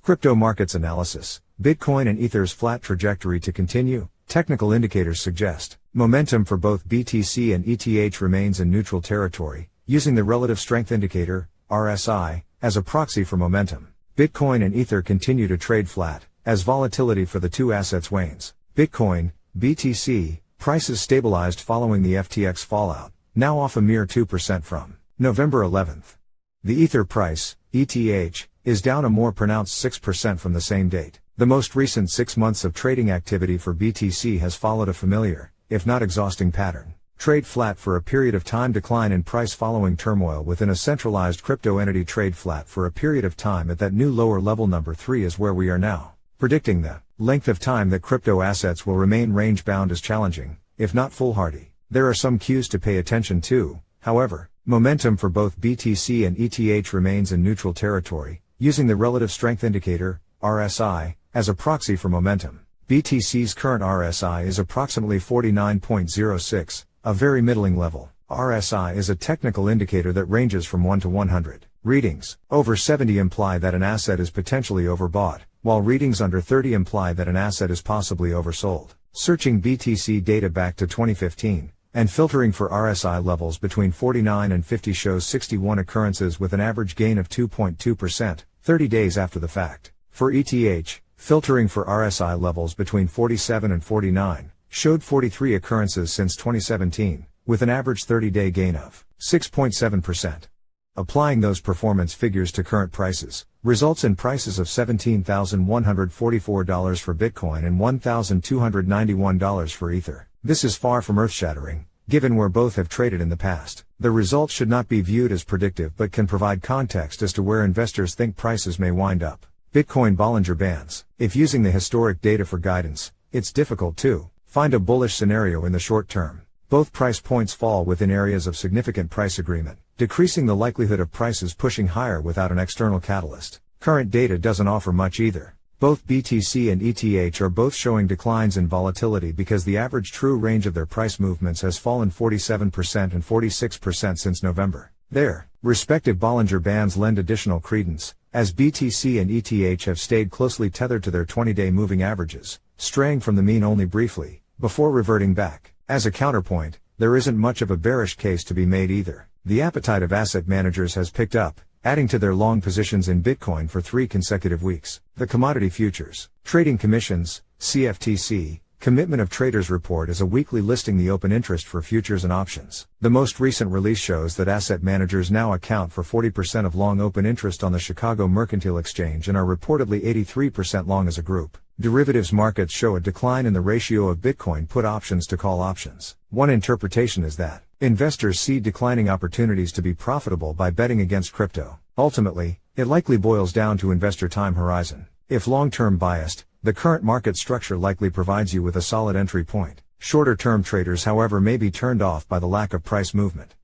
Crypto markets analysis. Bitcoin and Ether's flat trajectory to continue. Technical indicators suggest momentum for both BTC and ETH remains in neutral territory, using the relative strength indicator, RSI, as a proxy for momentum. Bitcoin and Ether continue to trade flat, as volatility for the two assets wanes. Bitcoin, BTC, prices stabilized following the FTX fallout, now off a mere 2% from November 11th. The Ether price, ETH, is down a more pronounced 6% from the same date. The most recent 6 months of trading activity for BTC has followed a familiar, if not exhausting pattern. Trade flat for a period of time, decline in price following turmoil within a centralized crypto entity. Trade flat for a period of time at that new lower level. Number 3 is where we are now. Predicting the length of time that crypto assets will remain range bound is challenging, if not foolhardy. There are some cues to pay attention to, however. Momentum for both BTC and ETH remains in neutral territory, using the relative strength indicator, RSI, as a proxy for momentum. BTC's current RSI is approximately 49.06, a very middling level. RSI is a technical indicator that ranges from 1 to 100. Readings over 70 imply that an asset is potentially overbought, while readings under 30 imply that an asset is possibly oversold. Searching BTC data back to 2015, and filtering for RSI levels between 49 and 50 shows 61 occurrences with an average gain of 2.2%, 30 days after the fact. For ETH, filtering for RSI levels between 47 and 49, showed 43 occurrences since 2017, with an average 30-day gain of 6.7%. Applying those performance figures to current prices, results in prices of $17,144 for Bitcoin and $1,291 for Ether. This is far from earth-shattering, given where both have traded in the past. The results should not be viewed as predictive but can provide context as to where investors think prices may wind up. Bitcoin Bollinger Bands. If using the historic data for guidance, it's difficult to find a bullish scenario in the short term. Both price points fall within areas of significant price agreement, decreasing the likelihood of prices pushing higher without an external catalyst. Current data doesn't offer much either. Both BTC and ETH are both showing declines in volatility because the average true range of their price movements has fallen 47% and 46% since November. Their respective Bollinger Bands lend additional credence, as BTC and ETH have stayed closely tethered to their 20-day moving averages, straying from the mean only briefly, before reverting back. As a counterpoint, there isn't much of a bearish case to be made either. The appetite of asset managers has picked up, adding to their long positions in Bitcoin for 3 consecutive weeks. The Commodity Futures Trading Commission's CFTC Commitment of Traders report is a weekly listing the open interest for futures and options. The most recent release shows that asset managers now account for 40% of long open interest on the Chicago Mercantile Exchange and are reportedly 83% long as a group. Derivatives markets show a decline in the ratio of Bitcoin put options to call options. One interpretation is that investors see declining opportunities to be profitable by betting against crypto. Ultimately, it likely boils down to investor time horizon. If long-term biased, the current market structure likely provides you with a solid entry point. Shorter-term traders, however, may be turned off by the lack of price movement.